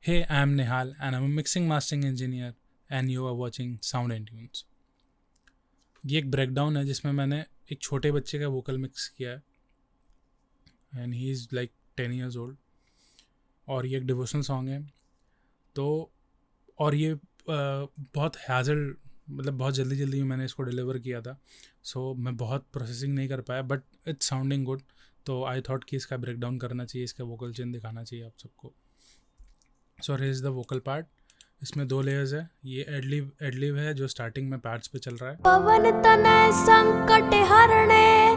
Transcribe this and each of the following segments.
Hey, I'm Nihal and I'm a mixing mastering engineer and you are watching Sound and Tunes. ये एक breakdown है जिसमें मैंने एक छोटे बच्चे का वोकल मिक्स किया है and he is like 10 years old और ये एक डिवोशनल सॉन्ग है तो और ये बहुत हैजल मतलब बहुत जल्दी मैंने इसको डिलीवर किया था सो मैं बहुत प्रोसेसिंग नहीं कर पाया बट इट्स साउंडिंग गुड तो आई थॉट कि इसका ब्रेकडाउन करना चाहिए, इसका वोकल चेन दिखाना चाहिए आप सबको. So here is the vocal part. इसमें 2 लेयर्स है. ये एडलिव है जो स्टार्टिंग में पैड्स पे चल रहा है. पवन तनय संकट हरणे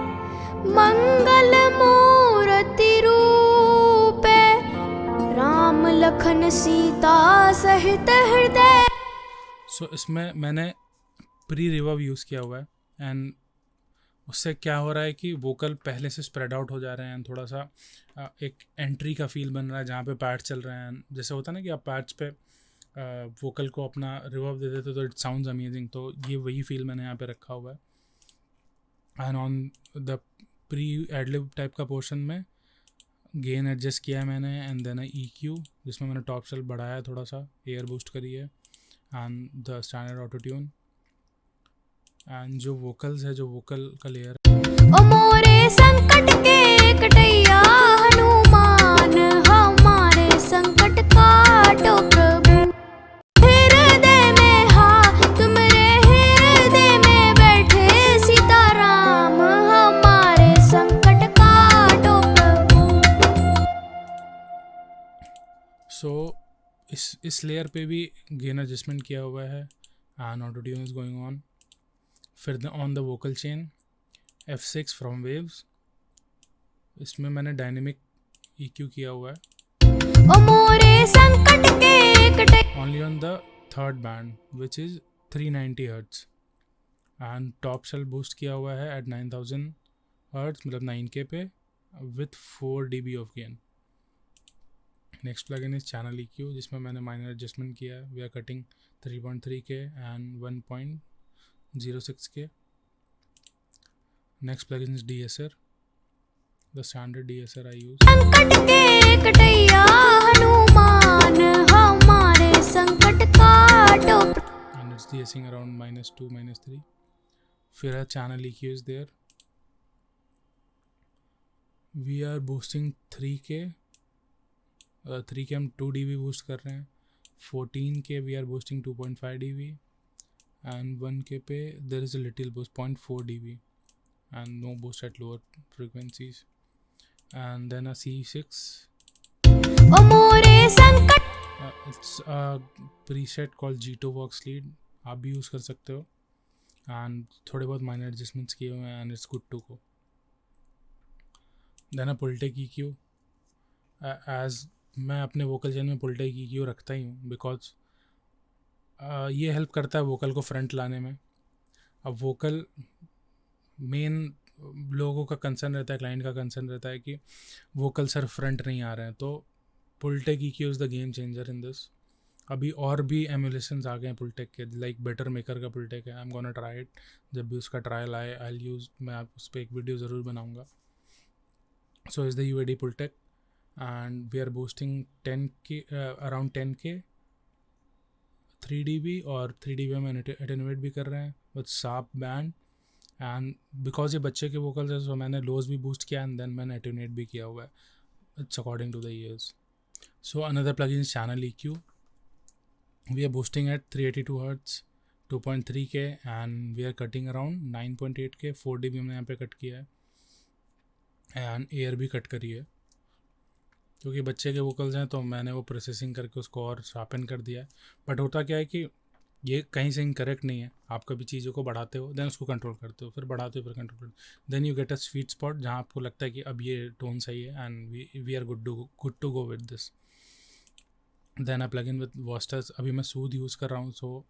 मंगल मूर्ति रूपे राम लखन सीता सहित हृदय. सो इसमें मैंने प्री रिवर्ब यूज़ किया हुआ है एंड उससे क्या हो रहा है कि वोकल पहले से स्प्रेड आउट हो जा रहे हैं. थोड़ा सा एक एंट्री का फील बन रहा है जहाँ पे पैड्स चल रहे हैं. जैसे होता है ना कि आप पैड्स पे वोकल को अपना रिवर्ब दे देते तो इट साउंड्स अमेजिंग. तो ये वही फील मैंने यहाँ पे रखा हुआ है. And on the pre adlib type का पोर्शन में गेन एडजस्ट किया है मैंने एंड देन EQ जिसमें मैंने टॉप सेल बढ़ाया है, थोड़ा सा एयर बूस्ट करी है and the standard auto tune. And जो वोकल्स है, जो वोकल का लेयर ओ मोरे संकट के कटैया हनुमान हमारे संकट काटो प्रभु. हृदय में तुमरे हृदय में बैठे सीताराम हमारे संकट काटो प्रभु. सो इस लेयर पे भी गेन एडजस्टमेंट किया हुआ है and auto tune is going on. फिर on the vocal chain F6 from Waves. इसमें मैंने डायनेमिक EQ किया हुआ है ओ मोरे संकट के कटैया only on the third band which is 390 hertz and top shelf boost किया हुआ है एट 9000 हर्ट्ज मतलब 9K पे with 4 dB of gain. Next plugin is channel EQ जिसमें मैंने माइनर एडजस्टमेंट किया है. We are cutting 3.3K and 1.06K. Next plugin is DSR, the standard DSR I use. संकट के कटैया हनुमान हमारे संकट काटो. And it's DSing around -2, -3. फिर है channel EQ is there. We are boosting 3K. 3K हम 2 dB boost कर रहे हैं. 14K we are boosting 2.5 dB. And 1K पे there is a little boost 0.4 dB. And no boost at lower frequencies. And then a C6. ओ मोरे संकट It's a preset called G2 Vox Lead. आप भी use कर सकते हो. And थोड़े बहुत minor adjustments किए हुए हैं and it's good to go. Then a Pultec EQ. As मैं अपने vocal chain में Pultec EQ रखता ही हूँ because ये हेल्प करता है वोकल को फ्रंट लाने में. अब वोकल मेन लोगों का कंसर्न रहता है, क्लाइंट का कंसर्न रहता है कि वोकल सर फ्रंट नहीं आ रहे हैं. तो पुलटेक EQ is the game changer in this. अभी और भी एमुलेशंस आ गए हैं पुलटेक के, लाइक बेटर मेकर का पुलटेक है. I am gonna try it. जब भी उसका ट्रायल आए आई यूज़, मैं आप उस पर एक वीडियो ज़रूर बनाऊँगा. So is the UAD Pultec and we are boosting 10K around 10K 3 dB और 3 dB में एटेनुएट भी कर रहे हैं with sharp band. And because ये बच्चे के वोकल्स है सो मैंने लोज भी बूस्ट किया एंड देन मैंने एटेनुएट भी किया हुआ है. It's according to the ears. So another plugin is channel EQ. We are boosting at 382 hertz 2.3K and we are cutting around 9.8K. 4 dB हमने यहाँ पे कट किया है एंड एयर भी कट करी है क्योंकि बच्चे के वोकल्स हैं तो मैंने वो प्रोसेसिंग करके उसको और शार्पन कर दिया है. बट होता क्या है कि ये कहीं से इनकरेक्ट नहीं है. आप कभी चीज़ों को बढ़ाते हो देन उसको कंट्रोल करते हो, फिर बढ़ाते हो फिर कंट्रोल करते हो, then you get a sweet spot जहाँ आपको लगता है कि अब ये टोन सही है and we are good to go with this. Then I plugin with Wasters. अभी मैं सूद यूज़ कर रहा हूँ सो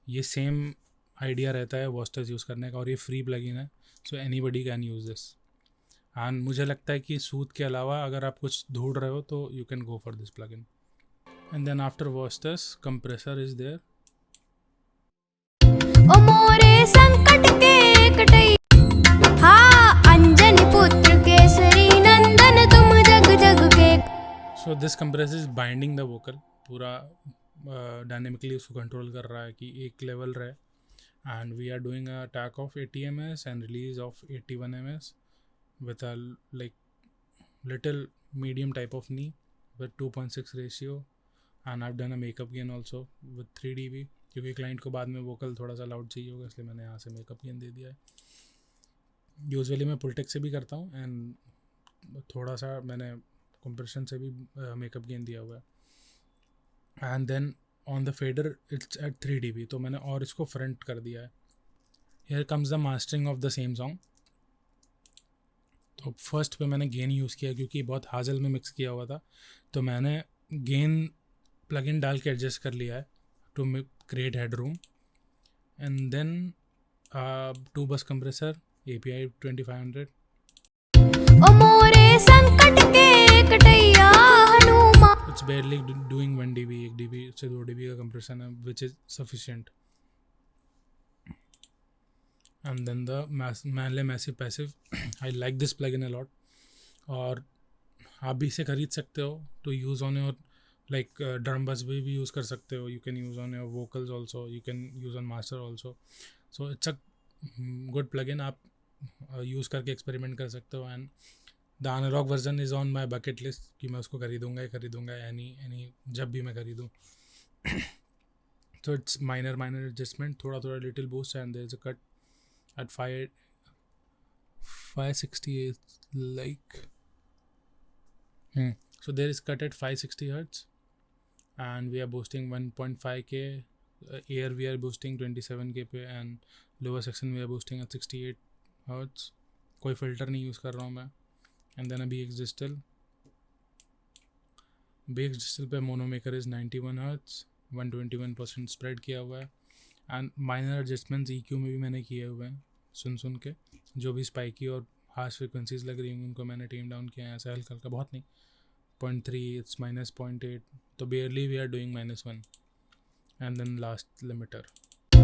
ये सेम आइडिया रहता है वॉस्टर्स यूज़ करने का और ये फ्री प्लगइन है so anybody can use this. And मुझे लगता है कि सूद के अलावा अगर आप कुछ ढूंढ रहे हो तो you can go for this plugin. And then after Wasters compressor is there. ओ मोरे संकट के कटैया हाँ अंजनी पुत्र केसरी नंदन तुम जग जग के. So this compressor is binding the vocal पूरा डायनेमिकली उसको कंट्रोल कर रहा है कि एक लेवल रहे. And we are doing a attack of 80 ms and release of 81 ms with a like little medium type of knee with 2.6 ratio. and I've done a makeup gain also with 3 dB क्योंकि client को बाद में vocal थोड़ा सा loud चाहिए होगा, इसलिए मैंने यहाँ से मेकअप गेन दे दिया है. यूजुअली मैं पुलटेक से भी करता हूँ एंड थोड़ा सा मैंने कंप्रेशन से भी मेकअप गेन दिया हुआ है. And then on the fader it's at 3 dB, तो मैंने और इसको फ्रंट कर दिया है. Here comes the mastering of the same song. तो फर्स्ट पे मैंने गेन यूज़ किया क्योंकि बहुत हाजल में मिक्स किया हुआ था, तो मैंने गेन प्लगइन डाल के एडजस्ट कर लिया है to create headroom. And then 2 bus compressor API 2500. ओ मोरे संकट के कटैया Hanuman it's barely doing 1 dB, 1 dB से 2 dB का कंप्रेशन है which is sufficient. And then the Manley Massive Passive. I like this plugin a lot. और आप भी इसे खरीद सकते हो to use on your like drum bus भी यूज़ कर सकते हो. You can use on your vocals also, you can use on master also. So it's a good plugin. आप यूज़ करके एक्सपेरिमेंट कर सकते हो. And the analogue version is on my bucket list कि मैं उसको खरीदूँगा एनी जब भी मैं खरीदूँ. तो इट्स माइनर एडजस्टमेंट, थोड़ा little boost and there is a cut at 568 like so there is cut at 560 hertz and we are boosting 1.5k. Air we are boosting 27k पे and lower section we are boosting at 68 hertz. कोई filter नहीं use कर रहा हूँ मैं. and then a BX digital पे mono maker is 91 hertz, 121% spread किया हुआ है. एंड माइनर एडजस्टमेंट्स EQ में भी मैंने किए हुए हैं सुन के. जो भी स्पाइकी और हार्श फ्रिक्वेंसीज लग रही होंगी उनको मैंने टेम डाउन किया है ऐसा हल्का हल्का, बहुत नहीं. 0.3 इट्स -0.8, तो barely we are doing -1. And then last limiter. ओ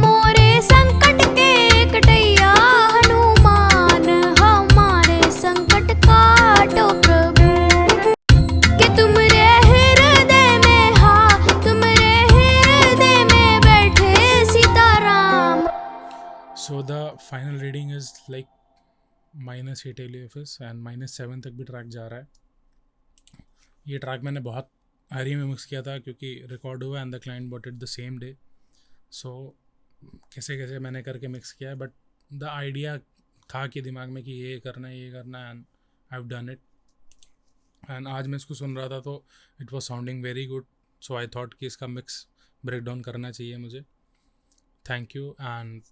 मोरे संकट के कटैया हनुमान हमारे संकट काटो प्रभु कि तुमरे हृदय में तुमरे हृदय में बैठे Sitaram. So the final reading is like -8 LFS and -7 तक भी ट्रैक जा रहा है. ये ट्रैक मैंने बहुत हरी में मिक्स किया था क्योंकि रिकॉर्ड हुआ and the client bought it the same day. So कैसे मैंने करके मिक्स किया है, बट द आइडिया था कि दिमाग में कि ये करना है and I have done it. And आज मैं इसको सुन रहा था तो it was sounding very good. So I thought कि इसका मिक्स ब्रेक डाउन करना चाहिए मुझे. Thank you and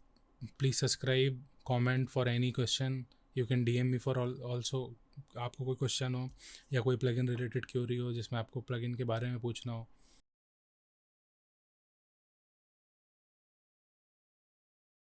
please subscribe, comment for any question. You can DM me for also. आपको कोई क्वेश्चन हो या कोई प्लगइन रिलेटेड क्यूरी हो जिसमें आपको प्लगइन के बारे में पूछना हो,